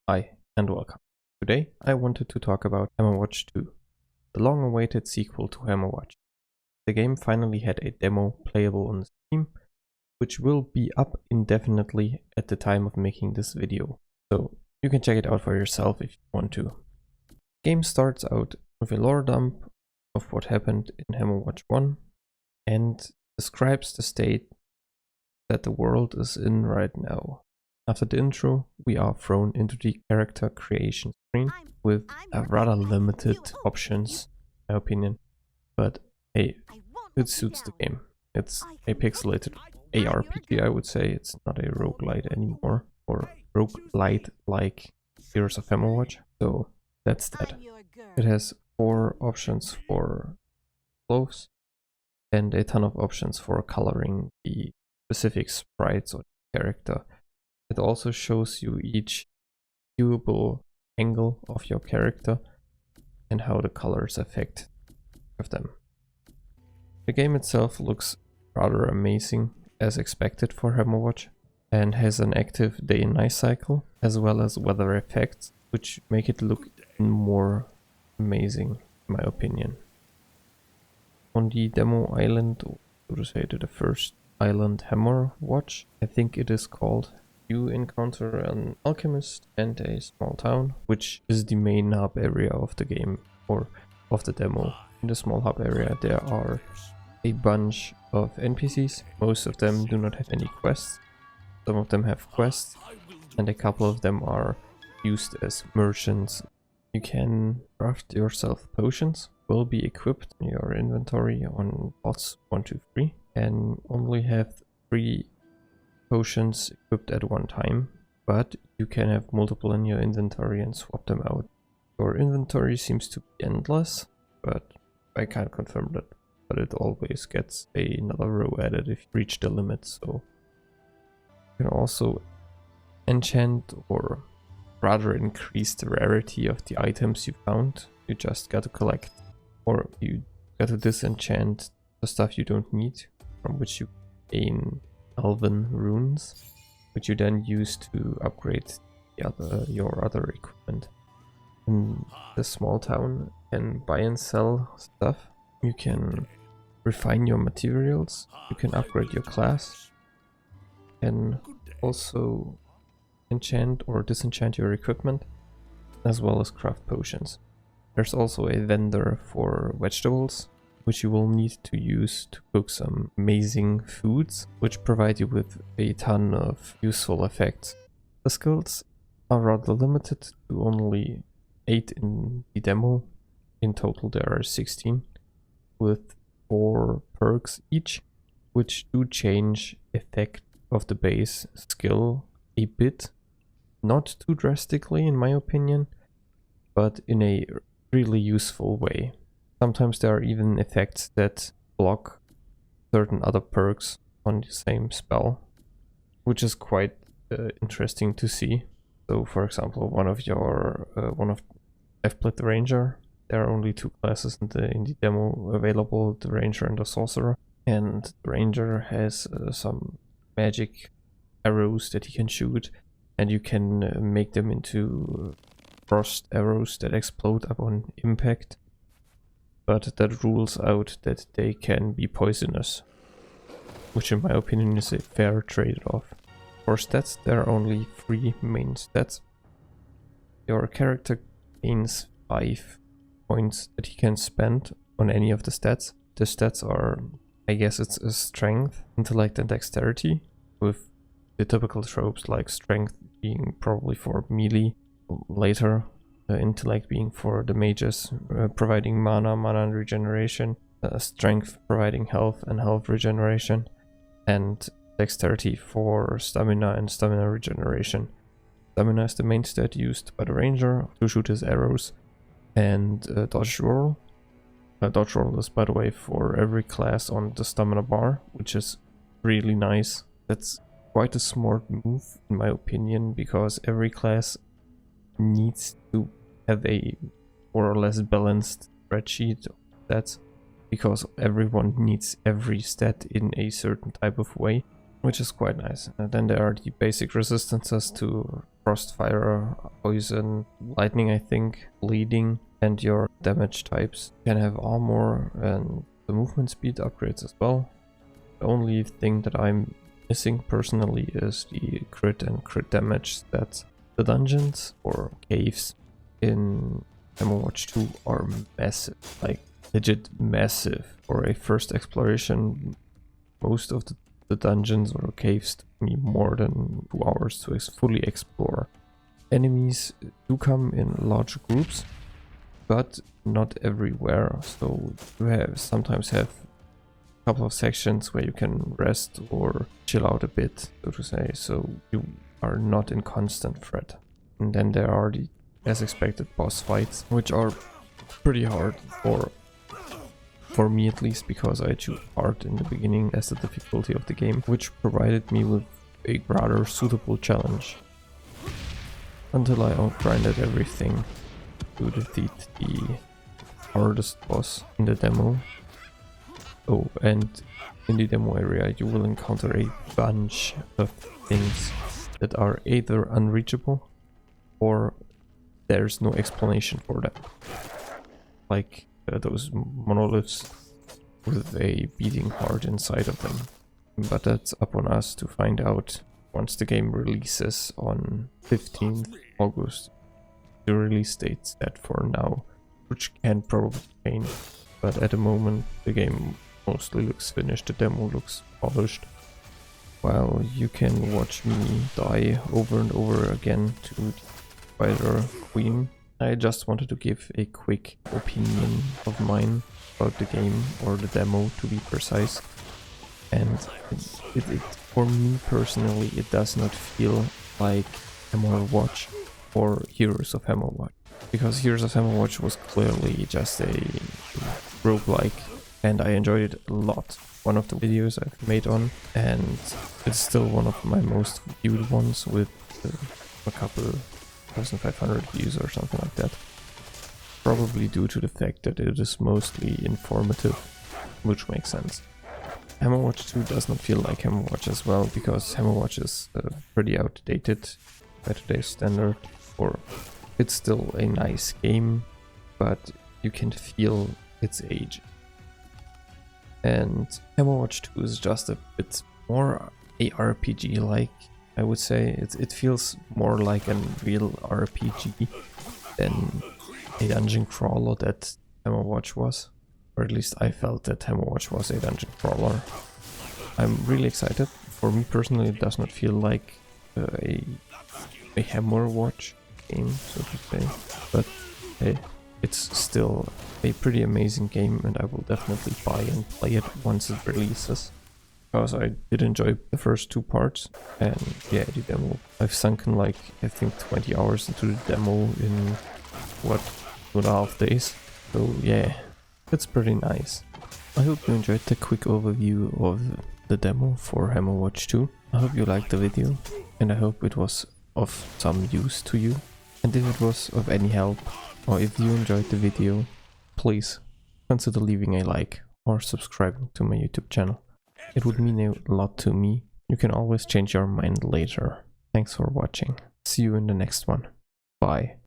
Hi and welcome. Today I wanted to talk about Hammerwatch 2, the long-awaited sequel to Hammerwatch. The game finally had a demo playable on Steam, which will be up indefinitely at the time of making this video, so you can check it out for yourself if you want to. The game starts out with a lore dump of what happened in Hammerwatch 1 and describes the state that the world is in right now. After the intro, we are thrown into the character creation screen with rather limited options, in my opinion. But hey, it suits the game. It's a pixelated ARPG, I would say. It's not a roguelite anymore, or roguelite like Heroes of Hammerwatch. So that's that. It has 4 options for clothes and a ton of options for coloring the specific sprites or character. It also shows you each viewable angle of your character and how the colors affect of them. The game itself looks rather amazing as expected for Hammerwatch and has an active day and night cycle as well as weather effects, which make it look even more amazing in my opinion. On the demo island, or so to say the first island Hammerwatch, I think it is called, you encounter an alchemist and a small town, which is the main hub area of the game or of the demo. In the small hub area there are a bunch of NPCs. Most of them do not have any quests. Some of them have quests and a couple of them are used as merchants. You can craft yourself potions, will be equipped in your inventory on slots 1, 2, 3 and only have 3 potions equipped at one time, but you can have multiple in your inventory and swap them out. Your inventory seems to be endless, but I can't confirm that, but it always gets another row added if you reach the limit. So you can also enchant or rather increase the rarity of the items you found. You just got to collect, or you got to disenchant the stuff you don't need, from which you gain elven runes, which you then use to upgrade your other equipment. In the small town, you can buy and sell stuff. You can refine your materials. You can upgrade your class, and also enchant or disenchant your equipment, as well as craft potions. There's also a vendor for vegetables, which you will need to use to cook some amazing foods, which provide you with a ton of useful effects. The skills are rather limited to only 8 in the demo. In total there are 16, with 4 perks each, which do change effect of the base skill a bit. Not too drastically in my opinion, but in a really useful way. Sometimes there are even effects that block certain other perks on the same spell, which is quite interesting to see. So for example, I've played the Ranger. There are only 2 classes in the demo available, the Ranger and the Sorcerer. And the Ranger has some magic arrows that he can shoot, and you can make them into frost arrows that explode upon impact. But that rules out that they can be poisonous, which in my opinion is a fair trade-off. For stats, there are only 3 main stats. Your character gains 5 points that he can spend on any of the stats. The stats are, I guess it's a strength, intellect and dexterity, with the typical tropes like strength being probably for melee, later intellect being for the mages, providing mana and regeneration, strength providing health and health regeneration, and dexterity for stamina and stamina regeneration. Stamina is the main stat used by the Ranger to shoot his arrows, and dodge roll. Dodge roll is, by the way, for every class on the stamina bar, which is really nice. That's quite a smart move in my opinion, because every class needs to have a more or less balanced spreadsheet of stats, because everyone needs every stat in a certain type of way. which is quite nice. And then there are the basic resistances to crossfire, poison, lightning, I think, bleeding, and your damage types. You can have armor and the movement speed upgrades as well. The only thing that I'm missing personally is the crit and crit damage that the dungeons or caves in Hammerwatch 2 are massive, like legit massive. For a first exploration, most of the dungeons or caves took me more than 2 hours to fully explore. Enemies do come in large groups, but not everywhere, so you sometimes have a couple of sections where you can rest or chill out a bit, so to say, so you are not in constant threat. And then there are the, as expected, boss fights, which are pretty hard for me at least, because I chose hard in the beginning as the difficulty of the game, which provided me with a rather suitable challenge. Until I outgrinded everything to defeat the hardest boss in the demo. Oh, and in the demo area you will encounter a bunch of things that are either unreachable or there's no explanation for them. Like those monoliths with a beating heart inside of them. But that's up on us to find out once the game releases on 15th August. The release date's set for now, which can probably change, but at the moment the game mostly looks finished, the demo looks polished. While you can watch me die over and over again to the Spider Queen, I just wanted to give a quick opinion of mine about the game, or the demo to be precise. And for me personally, it does not feel like Hammerwatch or Heroes of Hammerwatch, because Heroes of Hammerwatch was clearly just a roguelike, and I enjoyed it a lot. One of the videos I've made on, and it's still one of my most viewed ones with a couple 1,500 views or something like that. Probably due to the fact that it is mostly informative, which makes sense. Hammerwatch 2 does not feel like Hammerwatch as well, because Hammerwatch is pretty outdated by today's standard, or it's still a nice game, but you can feel its age. And Hammerwatch 2 is just a bit more a RPG-like, I would say. It feels more like a real RPG than a dungeon crawler that Hammerwatch was. Or at least I felt that Hammerwatch was a dungeon crawler. I'm really excited. For me personally, it does not feel like a Hammerwatch game, so to say. But hey, it's still a pretty amazing game, and I will definitely buy and play it once it releases. Because I did enjoy the first 2 parts, and yeah, the demo. I've sunken like, I think 20 hours into the demo in, what, 2.5 days. So yeah, it's pretty nice. I hope you enjoyed the quick overview of the demo for Hammerwatch 2. I hope you liked the video, and I hope it was of some use to you. And if it was of any help, or if you enjoyed the video, please consider leaving a like or subscribing to my YouTube channel. It would mean a lot to me. You can always change your mind later. Thanks for watching. See you in the next one. Bye.